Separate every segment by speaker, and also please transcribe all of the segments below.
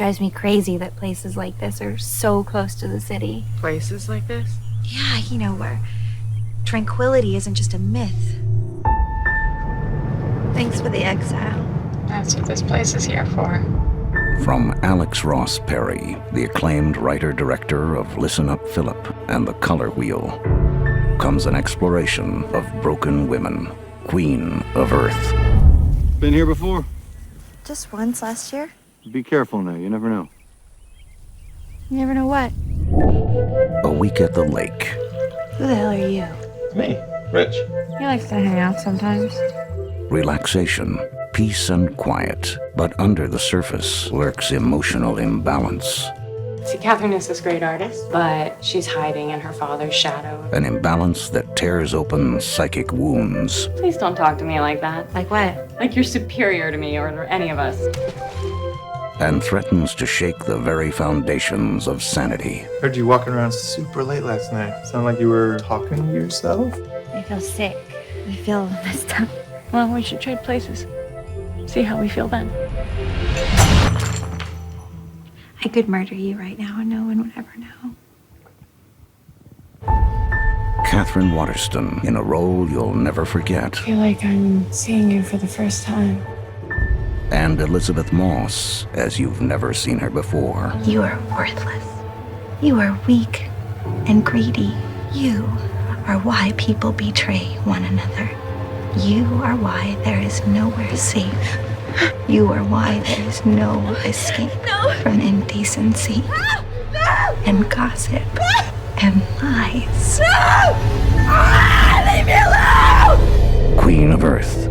Speaker 1: drives me crazy that places like this are so close to the city.
Speaker 2: Places like this?
Speaker 1: Yeah, you know, where tranquility isn't just a myth. Thanks for the exile.
Speaker 3: That's what this place is here for.
Speaker 4: From Alex Ross Perry, the acclaimed writer-director of Listen Up, Philip and The Color Wheel, comes an exploration of broken women, Queen of Earth.
Speaker 5: Been here before?
Speaker 1: Just once last year.
Speaker 5: Be careful now, you never know.
Speaker 1: You never know what.
Speaker 4: A week at the lake.
Speaker 1: Who the hell are you?
Speaker 6: Me, Rich.
Speaker 3: He likes to hang out sometimes.
Speaker 4: Relaxation, peace and quiet, but under the surface lurks emotional imbalance.
Speaker 3: See, Catherine is this great artist, but she's hiding in her father's shadow.
Speaker 4: An imbalance that tears open psychic wounds.
Speaker 3: Please don't talk to me like that.
Speaker 1: Like what?
Speaker 3: Like you're superior to me or any of us.
Speaker 4: And threatens to shake the very foundations of sanity.
Speaker 6: Heard you walking around super late last night. Sound like you were talking to yourself?
Speaker 1: I feel sick. I feel messed up.
Speaker 3: Well, we should trade places. See how we feel then.
Speaker 1: I could murder you right now and no one would ever know.
Speaker 4: Catherine Waterston in a role you'll never forget.
Speaker 3: I feel like I'm seeing you for the first time.
Speaker 4: And Elisabeth Moss as you've never seen her before.
Speaker 1: You are worthless. You are weak and greedy. You are why people betray one another. You are why there is nowhere safe. You are why there is no escape from indecency and gossip and lies. Leave me alone!
Speaker 4: Queen of Earth.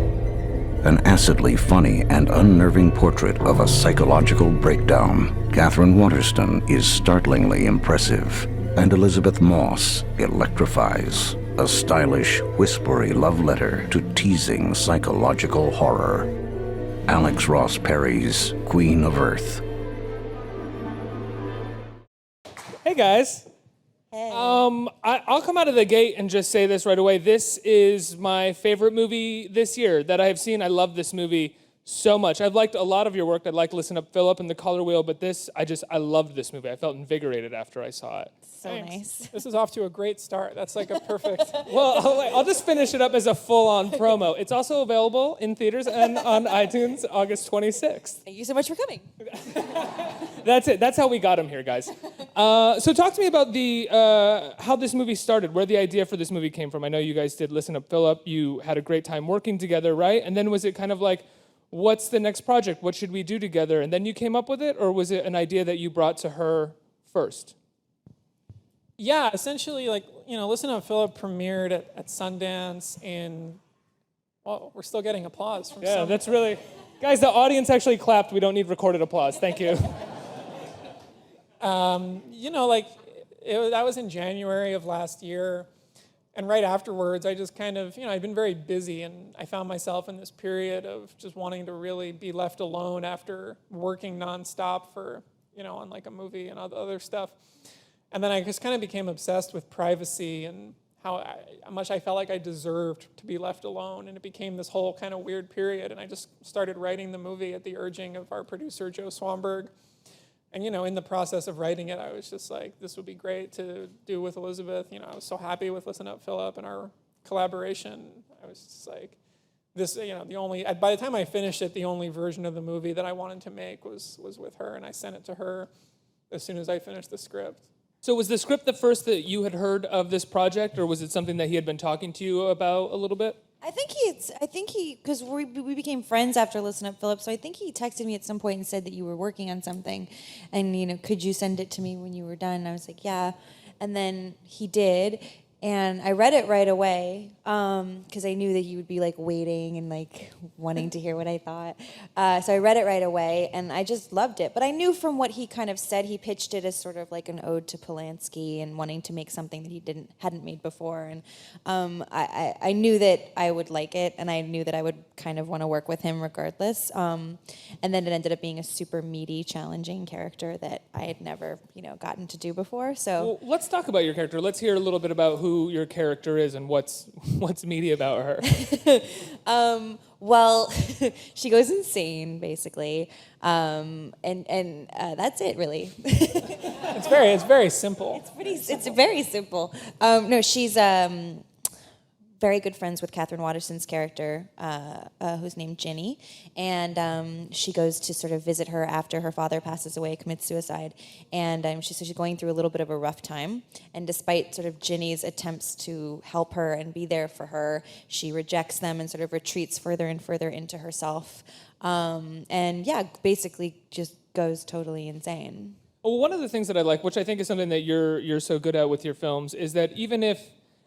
Speaker 4: An acidly funny and unnerving portrait of a psychological breakdown. Catherine Waterston is startlingly impressive, and Elisabeth Moss electrifies. A stylish, whispery love letter to teasing psychological horror. Alex Ross Perry's Queen of Earth.
Speaker 7: Hey guys.
Speaker 8: Hey.
Speaker 7: I'll come out of the gate and just say this right away. This is my favorite movie this year that I have seen. I love this movie so much. I've liked a lot of your work. I'd like to Listen Up, Philip and The Color Wheel, but this, I loved this movie. I felt invigorated after I saw it.
Speaker 8: So nice.
Speaker 9: This is off to a great start. That's like a perfect...
Speaker 7: Well, I'll just finish it up as a full-on promo. It's also available in theaters and on iTunes August 26th.
Speaker 8: Thank you so much for coming.
Speaker 7: That's it. That's how we got him here, guys. So talk to me about the how this movie started, where the idea for this movie came from. I know you guys did Listen Up, Philip. You had a great time working together, right? And then was it kind of like, what's the next project? What should we do together? And then you came up with it? Or was it an idea that you brought to her first?
Speaker 9: Yeah, essentially, Listen Up Philip premiered at Sundance in... Well, we're still getting applause from some.
Speaker 7: That's really... Guys, the audience actually clapped. We don't need recorded applause. Thank you.
Speaker 9: That was in January of last year. And right afterwards, I just kind of, I'd been very busy, and I found myself in this period of just wanting to really be left alone after working nonstop for, on like a movie and other stuff. And then I just kind of became obsessed with privacy and how much I felt like I deserved to be left alone. And it became this whole kind of weird period. And I just started writing the movie at the urging of our producer, Joe Swanberg. And, in the process of writing it, I was just like, this would be great to do with Elisabeth. I was so happy with Listen Up, Philip and our collaboration. I was just like, by the time I finished it, the only version of the movie that I wanted to make was with her. And I sent it to her as soon as I finished the script.
Speaker 7: So was the script the first that you had heard of this project, or was it something that he had been talking to you about a little bit?
Speaker 8: I think he, because we became friends after Listen Up, Philip, so I think he texted me at some point and said that you were working on something, and, could you send it to me when you were done? And I was like, yeah. And then he did, and I read it right away, because I knew that you would be, waiting and, wanting to hear what I thought. So I read it right away, and I just loved it. But I knew from what he kind of said, he pitched it as sort of like an ode to Polanski and wanting to make something that he hadn't made before. And I knew that I would like it, and I knew that I would kind of want to work with him regardless. And then it ended up being a super meaty, challenging character that I had never, gotten to do before. So
Speaker 7: well, let's talk about your character. Let's hear a little bit about who your character is and what's What's meaty about her?
Speaker 8: Well, she goes insane, basically, and that's it, really.
Speaker 9: It's very simple.
Speaker 8: It's very simple. No, she's very good friends with Catherine Waterston's character, who's named Ginny, and she goes to sort of visit her after her father passes away, commits suicide, and she's going through a little bit of a rough time, and despite sort of Ginny's attempts to help her and be there for her, she rejects them and sort of retreats further and further into herself, and yeah, basically just goes totally insane.
Speaker 7: Well, one of the things that I like, which I think is something that you're so good at with your films, is that even if,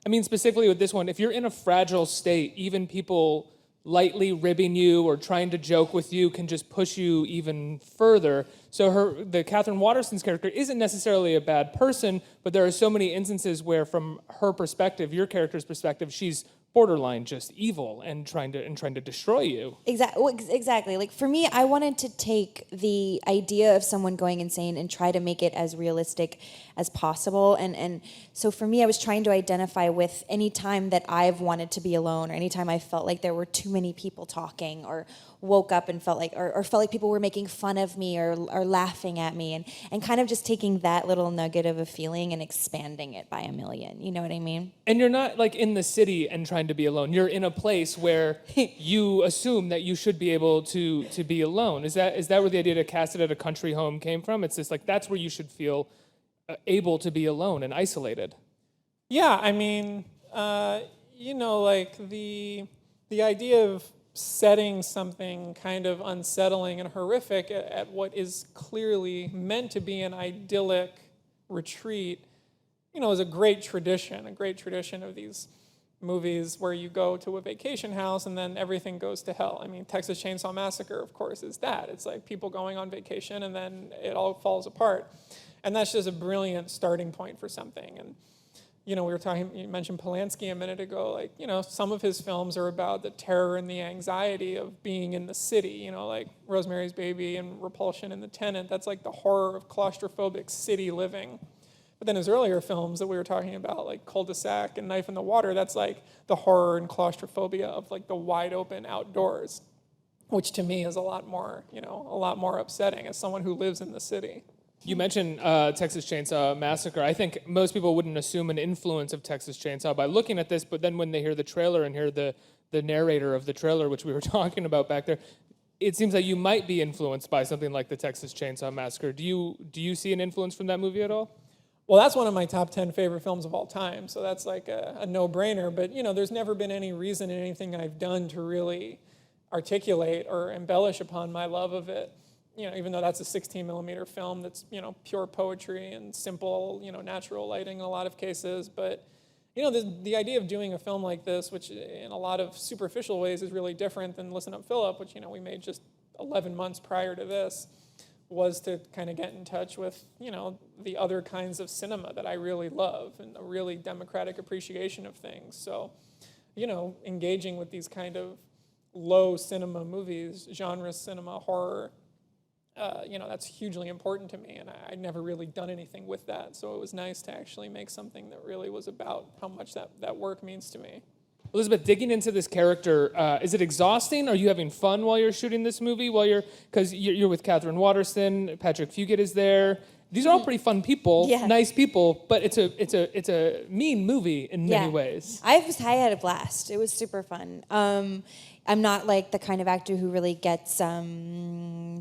Speaker 7: I mean, specifically with this one, if you're in a fragile state, even people lightly ribbing you or trying to joke with you can just push you even further. So the Catherine Waterston's character isn't necessarily a bad person, but there are so many instances where, from her perspective, your character's perspective, she's borderline just evil and trying to destroy you.
Speaker 8: Exactly. Like for me, I wanted to take the idea of someone going insane and try to make it as realistic as possible. And so for me, I was trying to identify with any time that I've wanted to be alone, or any time I felt like there were too many people talking, or woke up and felt like, or felt like people were making fun of me or laughing at me, and kind of just taking that little nugget of a feeling and expanding it by a million. You know what I mean?
Speaker 7: And you're not like in the city and trying to be alone. You're in a place where you assume that you should be able to be alone. Is that where the idea to cast it at a country home came from? It's just like that's where you should feel able to be alone and isolated.
Speaker 9: Yeah, I mean, like the idea of setting something kind of unsettling and horrific at what is clearly meant to be an idyllic retreat, is a great tradition of these movies where you go to a vacation house and then everything goes to hell. I mean, Texas Chainsaw Massacre, of course, is that. It's like people going on vacation and then it all falls apart. And that's just a brilliant starting point for something. And you mentioned Polanski a minute ago, some of his films are about the terror and the anxiety of being in the city, like Rosemary's Baby and Repulsion and The Tenant. That's like the horror of claustrophobic city living. But then his earlier films that we were talking about, like Cul-de-sac and Knife in the Water, that's like the horror and claustrophobia of like the wide open outdoors, which to me is a lot more upsetting as someone who lives in the city.
Speaker 7: You mentioned Texas Chainsaw Massacre. I think most people wouldn't assume an influence of Texas Chainsaw by looking at this, but then when they hear the trailer and hear the narrator of the trailer, which we were talking about back there, it seems like you might be influenced by something like the Texas Chainsaw Massacre. Do you see an influence from that movie at all?
Speaker 9: Well, that's one of my top 10 favorite films of all time, so that's like a no-brainer. But, there's never been any reason in anything I've done to really articulate or embellish upon my love of it. Even though that's a 16-millimeter film that's, pure poetry and simple, natural lighting in a lot of cases. But, the idea of doing a film like this, which in a lot of superficial ways is really different than Listen Up, Philip, which, we made just 11 months prior to this, was to kind of get in touch with, the other kinds of cinema that I really love and a really democratic appreciation of things. So, engaging with these kind of low cinema movies, genre cinema, horror, that's hugely important to me, and I'd never really done anything with that. So it was nice to actually make something that really was about how much that work means to me.
Speaker 7: Elisabeth, digging into this character, is it exhausting? Are you having fun while you're shooting this movie? Because you're with Catherine Waterston, Patrick Fugit is there. These are all pretty fun people, nice people, but it's a mean movie in many ways.
Speaker 8: I had a blast. It was super fun. I'm not like the kind of actor who really gets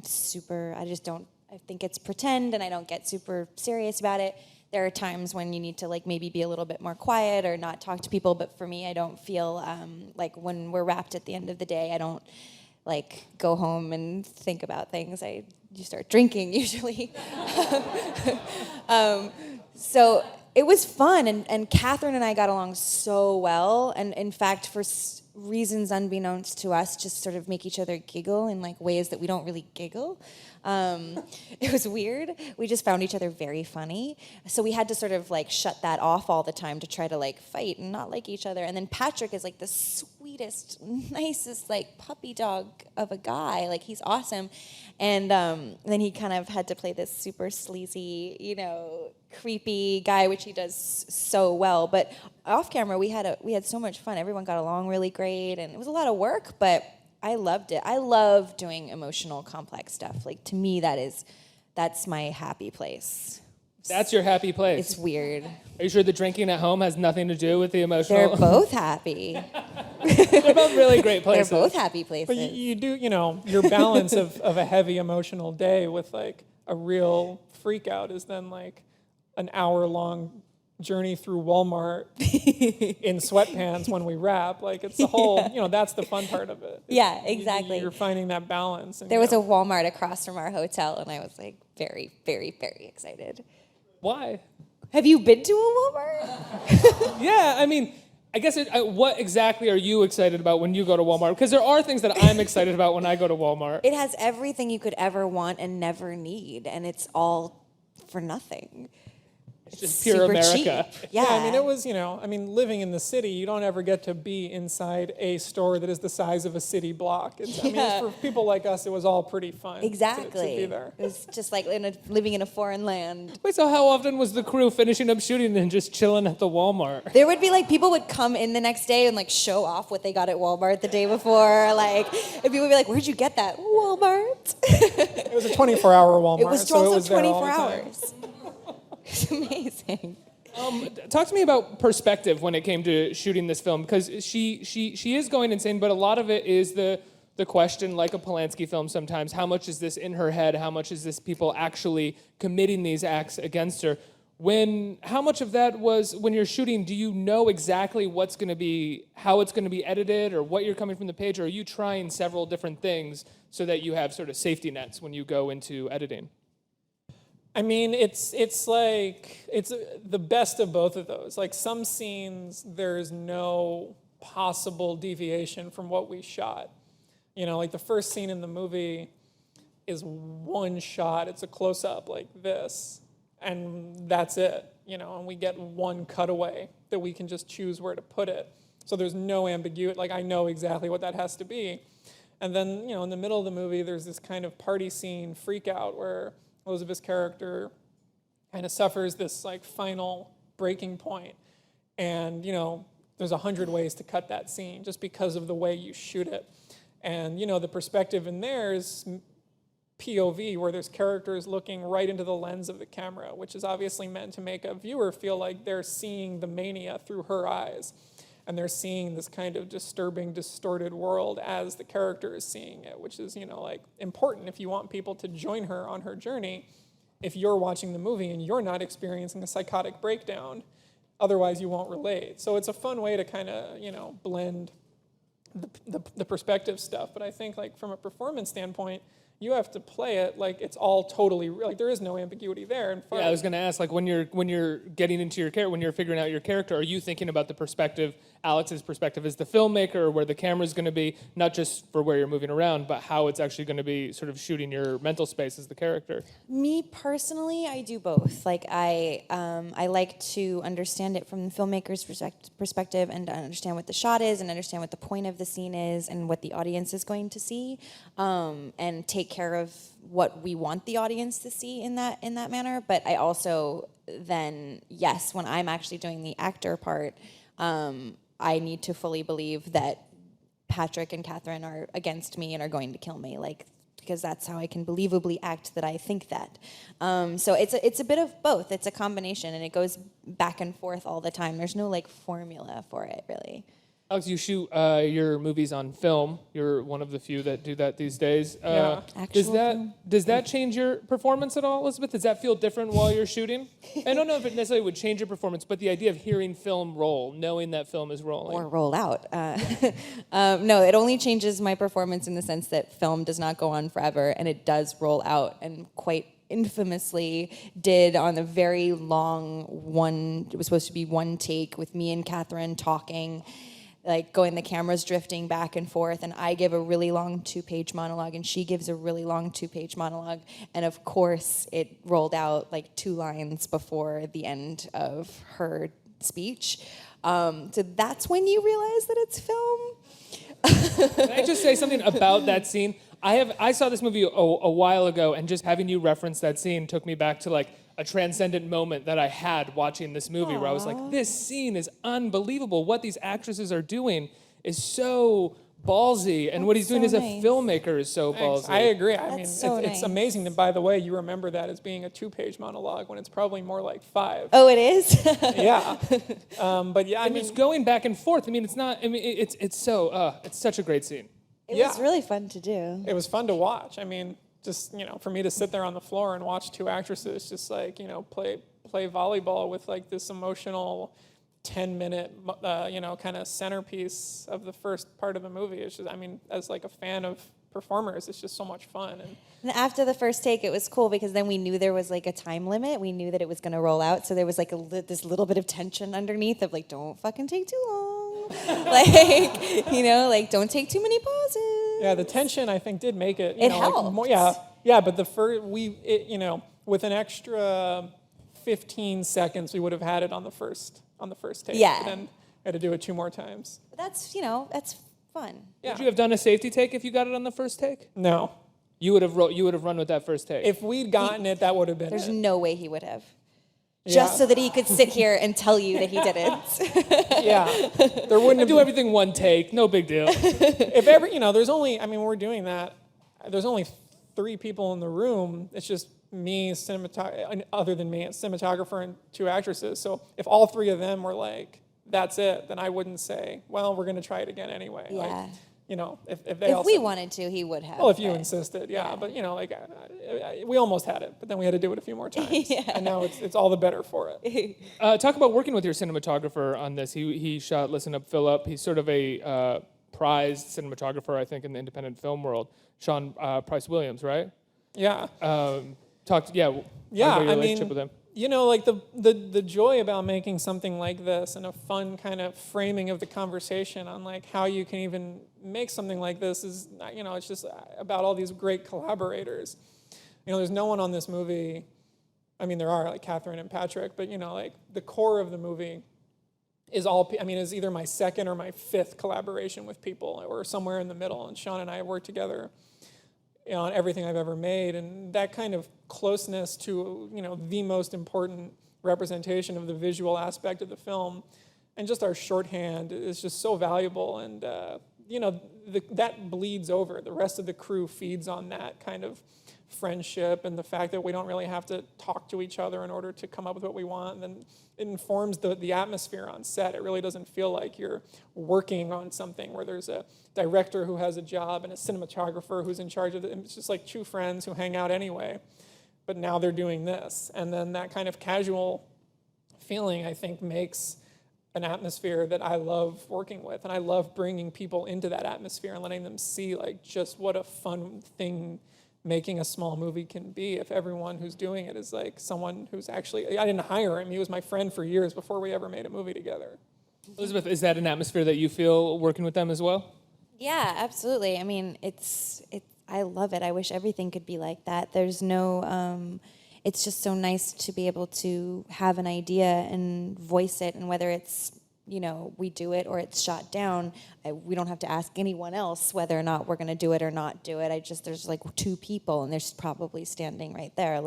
Speaker 8: super. I think it's pretend, and I don't get super serious about it. There are times when you need to maybe be a little bit more quiet or not talk to people, but for me, I don't feel like when we're wrapped at the end of the day, I don't go home and think about things. You start drinking usually. So it was fun, and Catherine and I got along so well, and in fact, for reasons unbeknownst to us, just sort of make each other giggle in ways that we don't really giggle. It was weird. We just found each other very funny. So we had to sort of shut that off all the time to try to fight and not like each other. And then Patrick is the sweetest, nicest puppy dog of a guy. He's awesome. And then he kind of had to play this super sleazy, creepy guy, which he does so well. But off camera, we had so much fun. Everyone got along really great, and it was a lot of work, but I loved it. I love doing emotional, complex stuff. Like, to me, that's my happy place.
Speaker 7: That's your happy place.
Speaker 8: It's weird.
Speaker 7: Are you sure the drinking at home has nothing to do with the emotional?
Speaker 8: They're both happy.
Speaker 7: They're both really great places.
Speaker 8: They're both happy places.
Speaker 9: But you do, your balance of a heavy emotional day with like a real freak out is then like an hour-long journey through Walmart in sweatpants when we wrap. Like, it's the whole, that's the fun part of it.
Speaker 8: Yeah, exactly.
Speaker 9: You're finding that balance. And,
Speaker 8: there was a Walmart across from our hotel, and I was like very, very, very excited.
Speaker 7: Why?
Speaker 8: Have you been to a Walmart?
Speaker 7: Yeah, I mean, I guess what exactly are you excited about when you go to Walmart? Because there are things that I'm excited about when I go to Walmart.
Speaker 8: It has everything you could ever want and never need, and it's all for nothing.
Speaker 7: It's just pure
Speaker 8: super
Speaker 7: America.
Speaker 8: Cheap. Yeah.
Speaker 9: it was, living in the city, you don't ever get to be inside a store that is the size of a city block. It's for people like us, it was all pretty fun.
Speaker 8: Exactly.
Speaker 9: To be there.
Speaker 8: It was just like living in a foreign land.
Speaker 7: Wait, so how often was the crew finishing up shooting and just chilling at the Walmart?
Speaker 8: There would be people would come in the next day and show off what they got at Walmart the day before. And people would be like, "Where'd you get that?" Walmart.
Speaker 9: It was a 24-hour Walmart.
Speaker 8: It was
Speaker 9: so
Speaker 8: also
Speaker 9: it was
Speaker 8: 24 hours. It's amazing.
Speaker 7: Talk to me about perspective when it came to shooting this film, because she is going insane, but a lot of it is the question, like a Polanski film sometimes, how much is this in her head? How much is this people actually committing these acts against her? How much of that was, when you're shooting, do you know exactly how it's going to be edited, or what you're coming from the page, or are you trying several different things so that you have sort of safety nets when you go into editing?
Speaker 9: I mean, it's the best of both of those. Like, some scenes, there's no possible deviation from what we shot. Like the first scene in the movie is one shot. It's a close-up like this, and that's it. And we get one cutaway that we can just choose where to put it. So there's no ambiguity. Like, I know exactly what that has to be. And then, in the middle of the movie, there's this kind of party scene freak out where Elisabeth's character kind of suffers this final breaking point. And, there's 100 ways to cut that scene just because of the way you shoot it. And, the perspective in there is POV, where there's characters looking right into the lens of the camera, which is obviously meant to make a viewer feel like they're seeing the mania through her eyes. And they're seeing this kind of disturbing, distorted world as the character is seeing it, which is, important if you want people to join her on her journey. If you're watching the movie and you're not experiencing a psychotic breakdown, otherwise you won't relate. So it's a fun way to kind of, blend the perspective stuff. But I think, from a performance standpoint, you have to play it like it's all totally real. Like, there is no ambiguity there. And
Speaker 7: I was going to ask, when you're getting into your character, when you're figuring out your character, are you thinking about the perspective, Alex's perspective as the filmmaker, or where the camera's going to be, not just for where you're moving around, but how it's actually going to be sort of shooting your mental space as the character?
Speaker 8: Me personally, I do both. I like to understand it from the filmmaker's perspective, and understand what the shot is, and understand what the point of the scene is, and what the audience is going to see, and take care of what we want the audience to see in that manner. But I also then, yes, when I'm actually doing the actor part, I need to fully believe that Patrick and Catherine are against me and are going to kill me, because that's how I can believably act that I think that. So it's a bit of both. It's a combination, and it goes back and forth all the time. There's no formula for it, really.
Speaker 7: Alex, you shoot your movies on film. You're one of the few that do that these days. Does that change your performance at all, Elisabeth? Does that feel different while you're shooting? I don't know if it necessarily would change your performance, but the idea of hearing film roll, knowing that film is rolling.
Speaker 8: Or roll out. No, it only changes my performance in the sense that film does not go on forever, and it does roll out, and quite infamously did on a very long one. It was supposed to be one take with me and Catherine talking, the camera's drifting back and forth, and I give a really long 2-page monologue, and she gives a really long 2-page monologue, and of course it rolled out 2 lines before the end of her speech. So that's when you realize that it's film.
Speaker 7: Can I just say something about that scene? I saw this movie a while ago, and just having you reference that scene took me back to a transcendent moment that I had watching this movie where I was like, this scene is unbelievable. What these actresses are doing is so ballsy, and what he's doing as a filmmaker is so ballsy.
Speaker 9: I agree. I mean,
Speaker 8: That's
Speaker 9: it's amazing that, by the way, you remember that as being a 2-page monologue when it's probably more like 5.
Speaker 8: Oh, it is?
Speaker 9: Yeah. But yeah, I mean,
Speaker 7: it's going back and forth. I mean, it's not. I mean, it's such a great scene.
Speaker 8: It was really fun to do.
Speaker 9: it was fun to watch. I mean, just, for me to sit there on the floor and watch 2 actresses just like, play volleyball with like this emotional 10-minute, kind of centerpiece of the first part of the movie. It's just, I mean, as like a fan of performers, it's just so much fun.
Speaker 8: And after the first take, it was cool because then we knew there was like a time limit. We knew that it was going to roll out. So there was like this little bit of tension underneath of like, don't fucking take too long. Like, don't take too many pauses.
Speaker 9: Yeah, the tension, I think, did make it,
Speaker 8: It helped.
Speaker 9: Yeah, but with an extra 15 seconds, we would have had it on the first take.
Speaker 8: Yeah.
Speaker 9: But then we had to do it 2 more times.
Speaker 8: But that's fun.
Speaker 9: Yeah.
Speaker 7: Would you have done a safety take if you got it on the first take?
Speaker 9: No.
Speaker 7: You would have run with that first take.
Speaker 9: If we'd gotten it, that would have been
Speaker 8: There's
Speaker 9: it.
Speaker 8: no way he would have.
Speaker 9: Yeah.
Speaker 8: Just so that he could sit here and tell you that he didn't.
Speaker 9: Yeah. There wouldn't have
Speaker 7: do everything one take, no big deal.
Speaker 9: If ever, there's only, we're doing that. There's only 3 people in the room. It's just me, other than me, a cinematographer and 2 actresses. So if all 3 of them were like, that's it, then I wouldn't say, well, we're going to try it again anyway.
Speaker 8: Yeah.
Speaker 9: Like, if they all
Speaker 8: If we
Speaker 9: said,
Speaker 8: wanted to, he would have.
Speaker 9: well, if you insisted, yeah. But, we almost had it, but then we had to do it a few more times.
Speaker 8: Yeah.
Speaker 9: And now it's all the better for it.
Speaker 7: Talk about working with your cinematographer on this. He shot Listen Up, Philip. He's sort of a prized cinematographer, I think, in the independent film world. Sean Price Williams, right?
Speaker 9: Yeah.
Speaker 7: About your relationship with him.
Speaker 9: Like the joy about making something like this and a fun kind of framing of the conversation on like how you can even make something like this is, it's just about all these great collaborators. There's no one on this movie. There are like Catherine and Patrick, but like the core of the movie is is either my 2nd or my 5th collaboration with people or somewhere in the middle. And Sean and I work together on everything I've ever made, and that kind of closeness to the most important representation of the visual aspect of the film, and just our shorthand is just so valuable. And that bleeds over. The rest of the crew feeds on that kind of friendship and the fact that we don't really have to talk to each other in order to come up with what we want. And then it informs the atmosphere on set. It really doesn't feel like you're working on something where there's a director who has a job and a cinematographer who's in charge of it. It's just like 2 friends who hang out anyway, but now they're doing this. And then that kind of casual feeling, I think, makes an atmosphere that I love working with. And I love bringing people into that atmosphere and letting them see like just what a fun thing making a small movie can be if everyone who's doing it is like someone who's actually, I didn't hire him, he was my friend for years before we ever made a movie together.
Speaker 7: Elisabeth, is that an atmosphere that you feel working with them as well?
Speaker 8: Yeah, absolutely. I love it. I wish everything could be like that. There's no, it's just so nice to be able to have an idea and voice it, and whether it's, we do it or it's shot down, we don't have to ask anyone else whether or not we're going to do it or not do it. There's like 2 people and they're probably standing right there.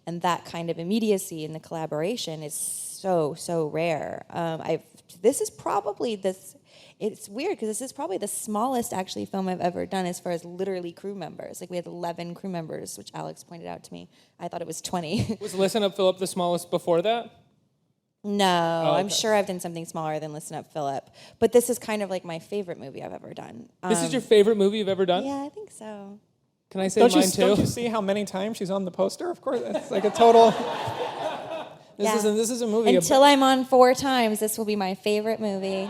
Speaker 8: And that kind of immediacy in the collaboration is so rare. It's weird because this is probably the smallest actually film I've ever done as far as literally crew members. Like we had 11 crew members, which Alex pointed out to me. I thought it was 20.
Speaker 7: Was Listen Up, Philip the smallest before that?
Speaker 8: No,
Speaker 7: okay.
Speaker 8: I'm sure I've done something smaller than Listen Up, Philip. But this is kind of like my favorite movie I've ever done.
Speaker 7: This is your favorite movie you've ever done?
Speaker 8: Yeah, I think so.
Speaker 7: Can I say mine too?
Speaker 9: Don't you see how many times she's on the poster? Of course, it's like a total. This is a movie.
Speaker 8: Until I'm on 4 times, this will be my favorite movie.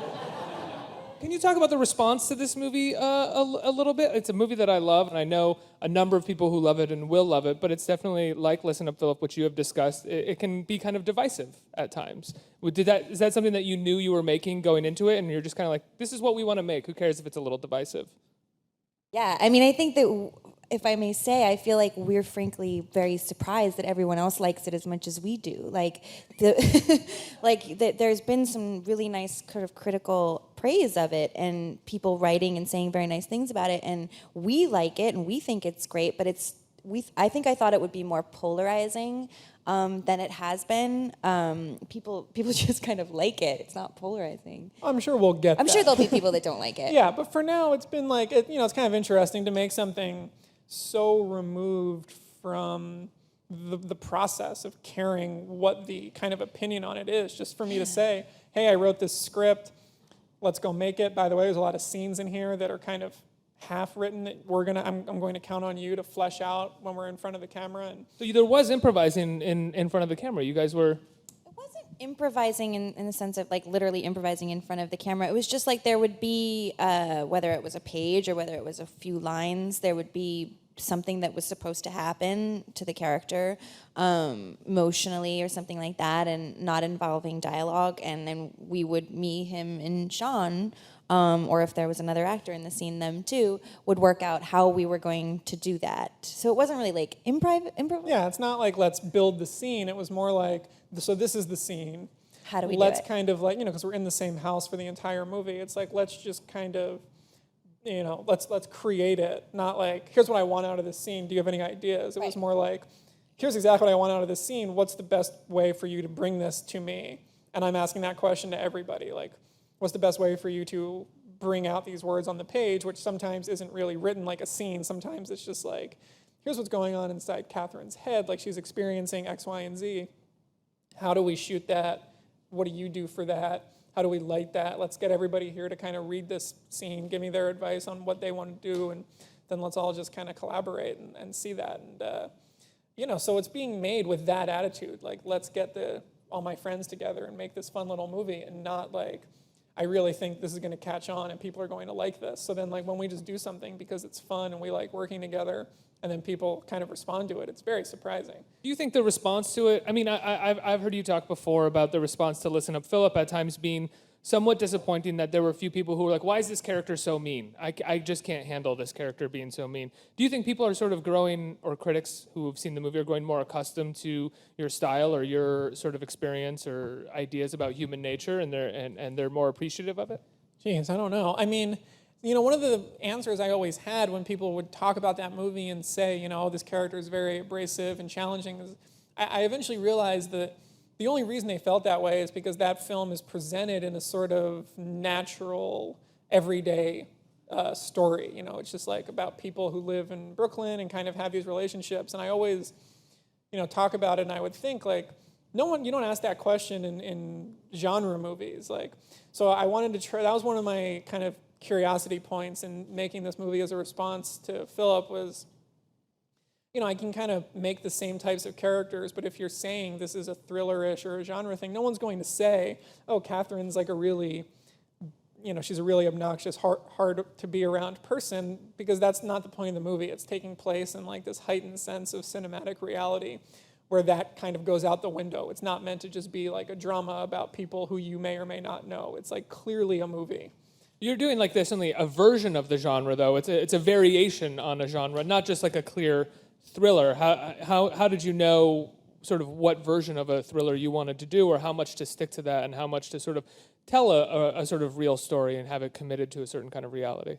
Speaker 7: Can you talk about the response to this movie a little bit? It's a movie that I love, and I know a number of people who love it and will love it, but it's definitely like Listen Up, Philip, which you have discussed. It can be kind of divisive at times. Is that something that you knew you were making going into it, and you're just kind of like, this is what we want to make. Who cares if it's a little divisive?
Speaker 8: Yeah, I think that, if I may say, I feel like we're frankly very surprised that everyone else likes it as much as we do. There's been some really nice kind of critical praise of it, and people writing and saying very nice things about it, and we like it and we think it's great, but it's I think I thought it would be more polarizing than it has been. People just kind of like it. It's not polarizing.
Speaker 9: I'm sure we'll get
Speaker 8: I'm
Speaker 9: that.
Speaker 8: sure there'll be people that don't like it.
Speaker 9: Yeah, but for now, it's been like, it's kind of interesting to make something so removed from the process of caring what the kind of opinion on it is. Just for me to say, hey, I wrote this script, let's go make it. By the way, there's a lot of scenes in here that are kind of half written that I'm going to count on you to flesh out when we're in front of the camera. And
Speaker 7: So there was improvising in front of the camera. You guys were...
Speaker 8: It wasn't improvising in the sense of like literally improvising in front of the camera. It was just like there would be, whether it was a page or whether it was a few lines, there would be something that was supposed to happen to the character emotionally or something like that, and not involving dialogue. And then we would, me, him, and Sean, or if there was another actor in the scene, them too, would work out how we were going to do that. So it wasn't really like improv.
Speaker 9: yeah, it's not like let's build the scene. It was more like, so this is the scene.
Speaker 8: How do we
Speaker 9: let's
Speaker 8: do it?
Speaker 9: kind of like, because we're in the same house for the entire movie. It's like, let's just kind of, let's create it. Not like, here's what I want out of this scene. Do you have any ideas? It was more like, here's exactly what I want out of this scene. What's the best way for you to bring this to me? And I'm asking that question to everybody. Like, what's the best way for you to bring out these words on the page, which sometimes isn't really written like a scene. Sometimes it's just like, here's what's going on inside Catherine's head. Like, she's experiencing X, Y, and Z. How do we shoot that? What do you do for that? How do we light that? Let's get everybody here to kind of read this scene, give me their advice on what they want to do, and then let's all just kind of collaborate and see that. And, so it's being made with that attitude. Like, let's get all my friends together and make this fun little movie, and not like, I really think this is going to catch on and people are going to like this. So then, like, when we just do something because it's fun and we like working together, and then people kind of respond to it, it's very surprising.
Speaker 7: Do you think the response to it, I mean, I've heard you talk before about the response to Listen Up Philip at times being somewhat disappointing, that there were a few people who were like, why is this character so mean? I just can't handle this character being so mean. Do you think people are sort of growing, or critics who have seen the movie are growing more accustomed to your style or your sort of experience or ideas about human nature, and they're more appreciative of it?
Speaker 9: Jeez, I don't know. I mean, one of the answers I always had when people would talk about that movie and say, oh, this character is very abrasive and challenging, is I eventually realized that the only reason they felt that way is because that film is presented in a sort of natural, everyday story. It's just like about people who live in Brooklyn and kind of have these relationships. And I always, talk about it, and I would think, like, you don't ask that question in genre movies. Like, so I wanted to try, that was one of my kind of curiosity points in making this movie as a response to Philip was, I can kind of make the same types of characters, but if you're saying this is a thriller-ish or a genre thing, no one's going to say, oh, Catherine's like a really, she's a really obnoxious, hard to be around person, because that's not the point of the movie. It's taking place in like this heightened sense of cinematic reality where that kind of goes out the window. It's not meant to just be like a drama about people who you may or may not know. It's like clearly a movie.
Speaker 7: You're doing like this only a version of the genre, though. It's a variation on a genre, not just like a clear thriller. How did you know sort of what version of a thriller you wanted to do, or how much to stick to that, and how much to sort of tell a sort of real story and have it committed to a certain kind of reality?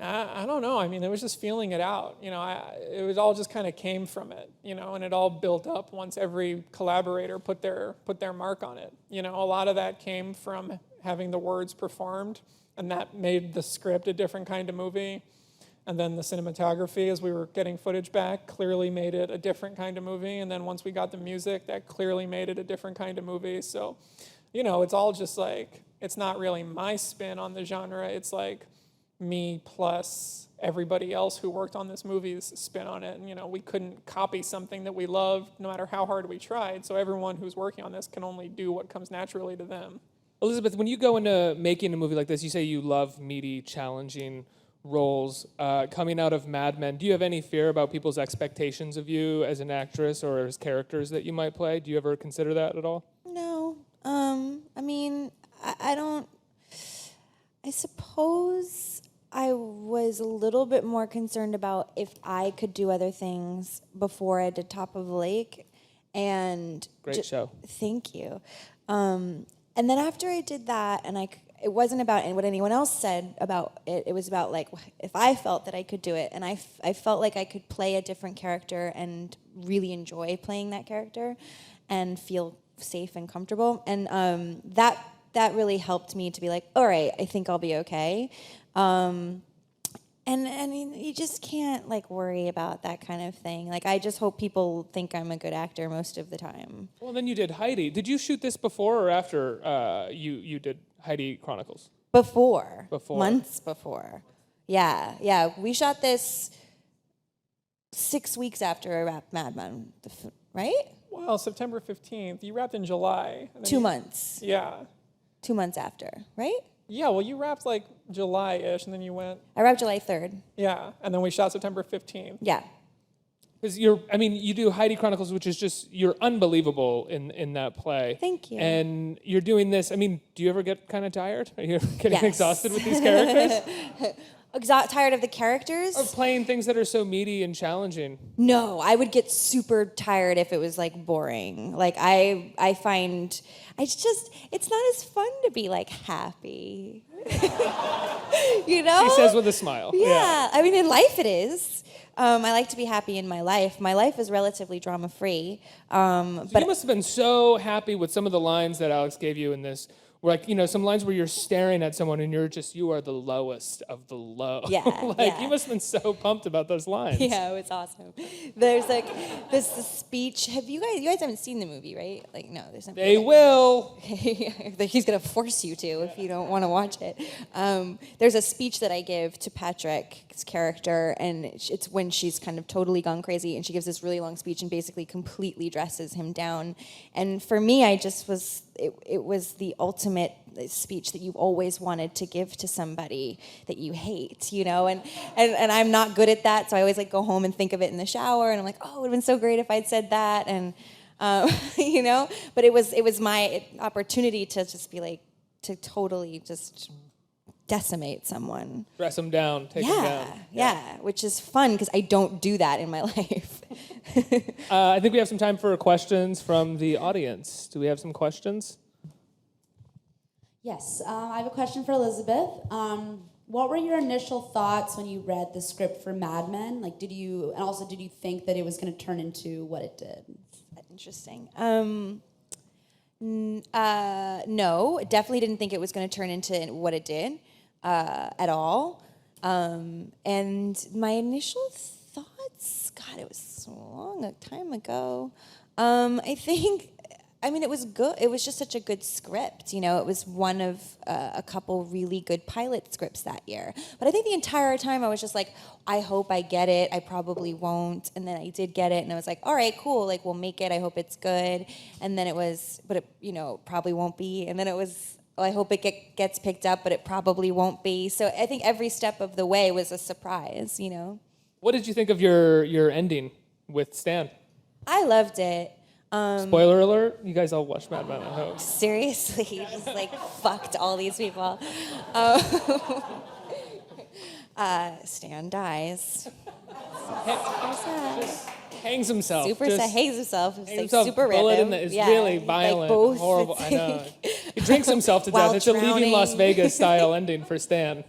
Speaker 9: I don't know. I mean, it was just feeling it out. It was all just kind of came from it, and it all built up once every collaborator put their mark on it. A lot of that came from having the words performed, and that made the script a different kind of movie. And then the cinematography, as we were getting footage back, clearly made it a different kind of movie. And then once we got the music, that clearly made it a different kind of movie. So, it's all just like, it's not really my spin on the genre. It's like me plus everybody else who worked on this movie's spin on it. And, we couldn't copy something that we loved no matter how hard we tried. So everyone who's working on this can only do what comes naturally to them.
Speaker 7: Elisabeth, when you go into making a movie like this, you say you love meaty, challenging roles. Coming out of Mad Men, do you have any fear about people's expectations of you as an actress or as characters that you might play? Do you ever consider that at all?
Speaker 8: No. I mean, I don't... I suppose I was a little bit more concerned about if I could do other things before I did Top of the Lake. And
Speaker 7: Great show.
Speaker 8: Thank you. And then after I did that, and it wasn't about what anyone else said about it. It was about like if I felt that I could do it, and I felt like I could play a different character and really enjoy playing that character, and feel safe and comfortable. And that really helped me to be like, all right, I think I'll be okay. And I mean, you just can't like worry about that kind of thing. Like, I just hope people think I'm a good actor most of the time.
Speaker 7: Well, then you did Heidi. Did you shoot this before or after you did Heidi Chronicles?
Speaker 8: Before.
Speaker 7: Before.
Speaker 8: Months before. Yeah. We shot this 6 weeks after I wrapped Mad Men, right?
Speaker 9: Well, September 15th. You wrapped in July.
Speaker 8: 2 months.
Speaker 9: Yeah.
Speaker 8: 2 months after, right?
Speaker 9: Yeah, well, you wrapped like July-ish, and then you went...
Speaker 8: I wrapped July 3rd.
Speaker 9: Yeah, and then we shot September 15th.
Speaker 8: Yeah.
Speaker 7: Because you do Heidi Chronicles, which is just, you're unbelievable in that play.
Speaker 8: Thank you.
Speaker 7: And you're doing this, do you ever get kind of tired? Are you getting
Speaker 8: Yes.
Speaker 7: exhausted with these characters?
Speaker 8: Tired of the characters?
Speaker 7: Of playing things that are so meaty and challenging?
Speaker 8: No, I would get super tired if it was like boring. Like I find it's not as fun to be like happy. You know?
Speaker 7: She says with a smile.
Speaker 8: Yeah. I mean, in life it is. I like to be happy in my life. My life is relatively drama-free.
Speaker 7: But you must have been so happy with some of the lines that Alex gave you in this. Where, like, some lines where you're staring at someone and you are the lowest of the low.
Speaker 8: Yeah,
Speaker 7: You must have been so pumped about those lines.
Speaker 8: Yeah, it was awesome. There's like this speech. You guys haven't seen the movie, right? Like, no, there's not.
Speaker 7: They will.
Speaker 8: He's gonna force you to if you don't want to watch it. There's a speech that I give to Patrick's character, and it's when she's kind of totally gone crazy, and she gives this really long speech and basically completely dresses him down. And for me, it was the ultimate speech that you've always wanted to give to somebody that you hate, and I'm not good at that, so I always like go home and think of it in the shower, and I'm like, oh, it would have been so great if I'd said that, and but it was my opportunity to just be like, to totally just decimate someone.
Speaker 7: Dress them down, take them down.
Speaker 8: Yeah, which is fun because I don't do that in my life.
Speaker 7: I think we have some time for questions from the audience. Do we have some questions?
Speaker 2: Yes, I have a question for Elisabeth. What were your initial thoughts when you read the script for Mad Men? Like, did you think that it was going to turn into what it did?
Speaker 8: Interesting. No, definitely didn't think it was going to turn into what it did at all. And my initial thoughts, God, it was so long a time ago. It was good. It was just such a good script. It was one of a couple really good pilot scripts that year. But I think the entire time I was just like, I hope I get it. I probably won't. And then I did get it, and I was like, all right, cool. Like, we'll make it. I hope it's good. And then it was, but it, probably won't be. And then it was, I hope it gets picked up, but it probably won't be. So I think every step of the way was a surprise.
Speaker 7: What did you think of your ending with Stan?
Speaker 8: I loved it.
Speaker 7: Spoiler alert, you guys all watched Mad Men, I hope.
Speaker 8: Seriously, he just fucked all these people. Stan dies.
Speaker 7: Just hangs himself.
Speaker 8: Hangs himself. It's super
Speaker 7: bullet
Speaker 8: random.
Speaker 7: It's really violent,
Speaker 8: both.
Speaker 7: horrible. I know. He drinks himself to death. It's a Leaving Las Vegas style ending for Stan.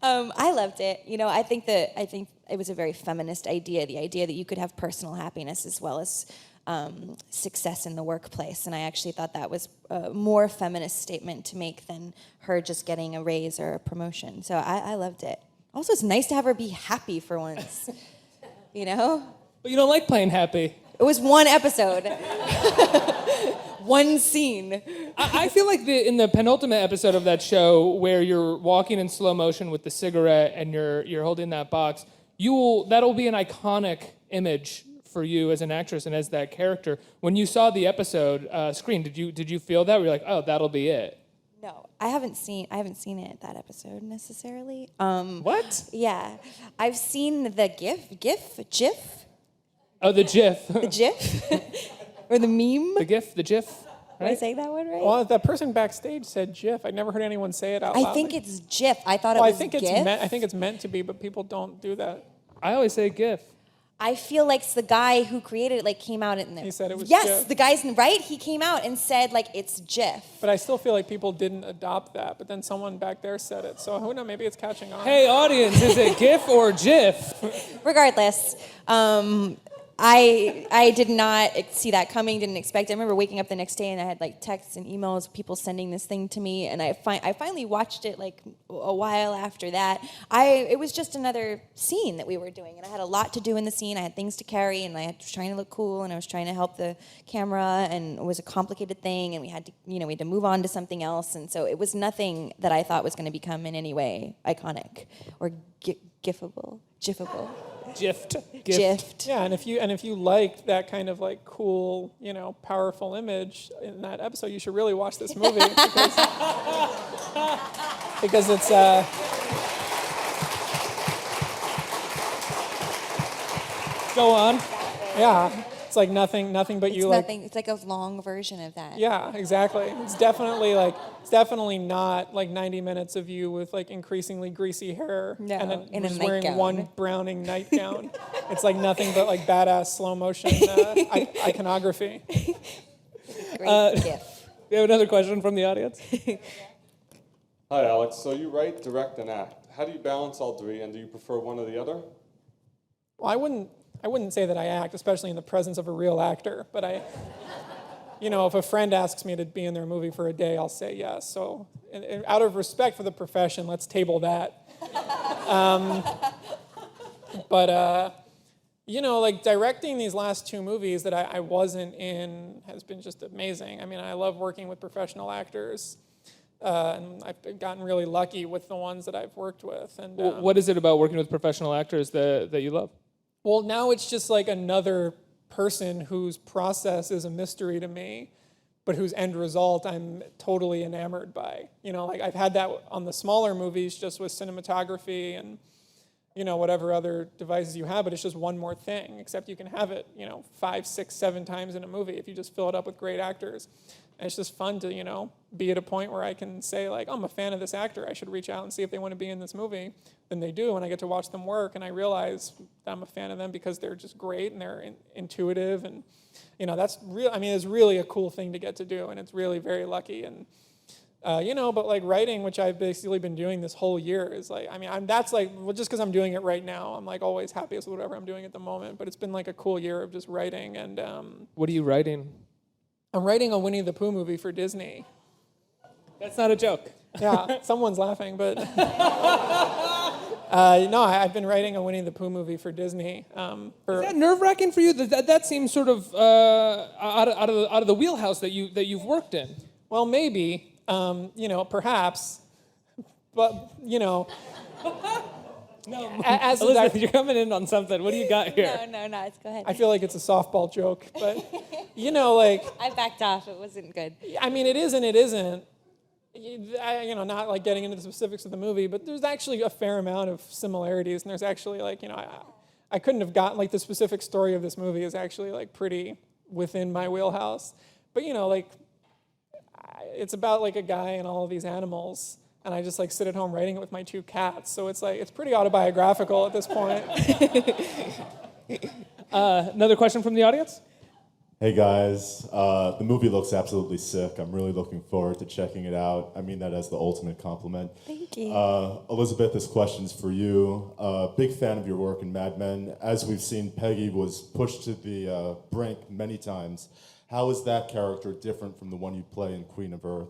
Speaker 8: I loved it. I think it was a very feminist idea. The idea that you could have personal happiness as well as success in the workplace, and I actually thought that was a more feminist statement to make than her just getting a raise or a promotion. So I loved it. Also, it's nice to have her be happy for once,
Speaker 7: But you don't like playing happy.
Speaker 8: It was one episode, one scene.
Speaker 7: I feel like in the penultimate episode of that show, where you're walking in slow motion with the cigarette and you're holding that box, that'll be an iconic image for you as an actress and as that character. When you saw the episode screen, did you feel that? Were you like, oh, that'll be it?
Speaker 8: No, I haven't seen it, that episode necessarily.
Speaker 7: What?
Speaker 8: Yeah, I've seen the GIF.
Speaker 7: Oh, the GIF.
Speaker 8: The GIF, or the meme.
Speaker 7: The GIF, the GIF.
Speaker 8: Right? Am I saying that one right?
Speaker 9: Well, that person backstage said GIF. I never heard anyone say it out loud.
Speaker 8: I think it's GIF. I thought it was GIF.
Speaker 9: I think it's meant to be, but people don't do that.
Speaker 7: I always say GIF.
Speaker 8: I feel like the guy who created it like came out and
Speaker 9: He said it was
Speaker 8: yes,
Speaker 9: GIF.
Speaker 8: the guy's right. He came out and said like it's GIF.
Speaker 9: But I still feel like people didn't adopt that. But then someone back there said it. So who knows? Maybe it's catching on.
Speaker 7: Hey, audience, is it GIF or GIF?
Speaker 8: Regardless, I did not see that coming. Didn't expect it. I remember waking up the next day and I had like texts and emails of people sending this thing to me. And I finally watched it like a while after that. It was just another scene that we were doing, and I had a lot to do in the scene. I had things to carry, and I was trying to look cool, and I was trying to help the camera, and it was a complicated thing, and we had to move on to something else, and so it was nothing that I thought was going to become in any way iconic or gifable.
Speaker 7: Gift.
Speaker 8: Gift.
Speaker 9: Yeah, and if you liked that kind of like cool, powerful image in that episode, you should really watch this movie because it's
Speaker 7: Go on.
Speaker 9: yeah, it's like nothing but you like.
Speaker 8: It's like a long version of that.
Speaker 9: Yeah, exactly. It's definitely not like 90 minutes of you with like increasingly greasy hair
Speaker 8: No,
Speaker 9: and then
Speaker 8: in a
Speaker 9: just wearing
Speaker 8: nightgown.
Speaker 9: one browning nightgown. It's like nothing but like badass slow motion iconography.
Speaker 8: Great gift.
Speaker 7: We have another question from the audience.
Speaker 10: Hi, Alex. So you write, direct, and act. How do you balance all three, and do you prefer one or the other?
Speaker 9: Well, I wouldn't say that I act, especially in the presence of a real actor, but if a friend asks me to be in their movie for a day, I'll say yes. So and out of respect for the profession, let's table that. Like directing these last two movies that I wasn't in has been just amazing. I mean, I love working with professional actors. And I've gotten really lucky with the ones that I've worked with. And
Speaker 7: What is it about working with professional actors that you love?
Speaker 9: well, now it's just like another person whose process is a mystery to me, but whose end result I'm totally enamored by. Like I've had that on the smaller movies just with cinematography and, whatever other devices you have, but it's just one more thing, except you can have it, 5, 6, 7 times in a movie if you just fill it up with great actors. And it's just fun to, be at a point where I can say like, oh, I'm a fan of this actor. I should reach out and see if they want to be in this movie. Then they do, and I get to watch them work, and I realize that I'm a fan of them because they're just great and they're intuitive, and that's real. I mean, it's really a cool thing to get to do, and it's really very lucky. And but like writing, which I've basically been doing this whole year, is like, just because I'm doing it right now, I'm like always happiest with whatever I'm doing at the moment. But it's been like a cool year of just writing, and
Speaker 7: What are you writing?
Speaker 9: I'm writing a Winnie the Pooh movie for Disney.
Speaker 7: That's not a joke.
Speaker 9: Yeah, someone's laughing, but I've been writing a Winnie the Pooh movie for Disney.
Speaker 7: Is that nerve-wracking for you? That seems sort of out of the wheelhouse that you've worked in.
Speaker 9: Well, maybe, perhaps, but
Speaker 7: No,
Speaker 9: as
Speaker 7: Elizabeth, you're coming in on something. What do you got here?
Speaker 8: No, go ahead.
Speaker 9: I feel like it's a softball joke, but
Speaker 8: I backed off. It wasn't good.
Speaker 9: I mean, it is and it isn't. Not like getting into the specifics of the movie, but there's actually a fair amount of similarities, and there's actually like, I couldn't have gotten like the specific story of this movie is actually like pretty within my wheelhouse, but it's about like a guy and all of these animals, and I just like sit at home writing it with my 2 cats, so it's like it's pretty autobiographical at this point.
Speaker 7: Another question from the audience?
Speaker 11: Hey guys, the movie looks absolutely sick. I'm really looking forward to checking it out. I mean that as the ultimate compliment.
Speaker 8: Thank you.
Speaker 11: Elizabeth, this question's for you. Big fan of your work in Mad Men. As we've seen, Peggy was pushed to the brink many times. How is that character different from the one you play in Queen of Earth?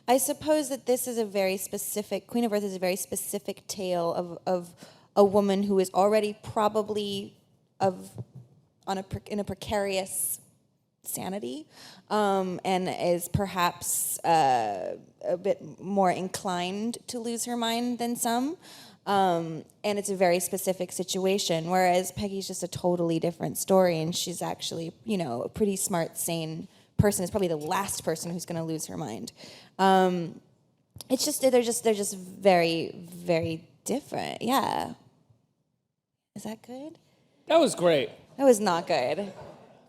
Speaker 8: I suppose that this is a very specific, Queen of Earth is a very specific tale of a woman who is already probably in a precarious sanity, and is perhaps a bit more inclined to lose her mind than some. And it's a very specific situation, whereas Peggy's just a totally different story, and she's actually, a pretty smart, sane person. Is probably the last person who's going to lose her mind. It's just they're just very, very different. Yeah. Is that good?
Speaker 7: That was great.
Speaker 8: That was not good.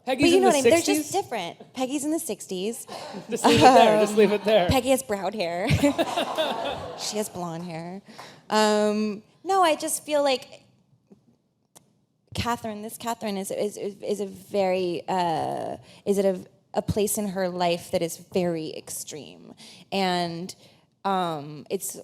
Speaker 7: Peggy's
Speaker 8: But you
Speaker 7: in
Speaker 8: know
Speaker 7: the
Speaker 8: what I mean?
Speaker 7: 60s?
Speaker 8: They're just different. Peggy's in the 60s.
Speaker 7: Just leave it there. Just leave it there.
Speaker 8: Peggy has brown hair. She has blonde hair. No, I just feel like Catherine is a very is at a place in her life that is very extreme, and it's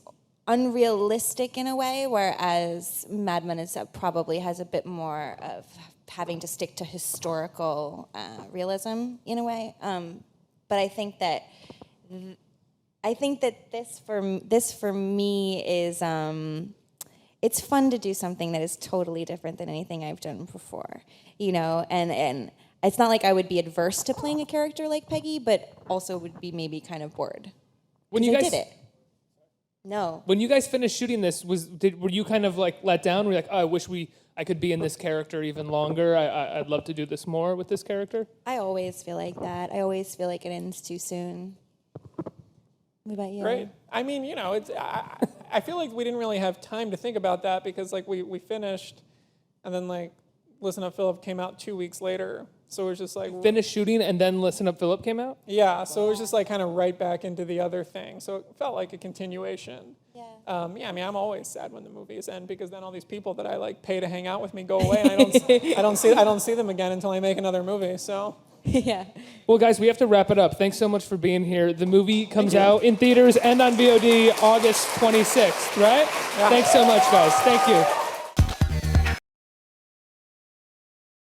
Speaker 8: unrealistic in a way, whereas Mad Men probably has a bit more of having to stick to historical realism in a way. But I think that this for me is it's fun to do something that is totally different than anything I've done before, and it's not like I would be adverse to playing a character like Peggy, but also would be maybe kind of bored.
Speaker 7: When you guys
Speaker 8: did it. No.
Speaker 7: When you guys finished shooting this, were you kind of like let down? Were you like, oh, I wish I could be in this character even longer. I'd love to do this more with this character.
Speaker 8: I always feel like that. I always feel like it ends too soon. What about you?
Speaker 9: Great. I mean, it's. I feel like we didn't really have time to think about that because like we finished, and then like Listen Up Philip came out 2 weeks later. So it was just like
Speaker 7: finished shooting and then Listen Up Philip came out?
Speaker 9: Yeah, so it was just like kind of right back into the other thing. So it felt like a continuation.
Speaker 8: Yeah.
Speaker 9: I mean, I'm always sad when the movies end because then all these people that I like pay to hang out with me go away and I don't see them again until I make another movie. So
Speaker 8: yeah.
Speaker 7: Well, guys, we have to wrap it up. Thanks so much for being here. The movie comes out in theaters and on VOD August 26th, right?
Speaker 9: Yeah.
Speaker 7: Thanks so much, guys. Thank you.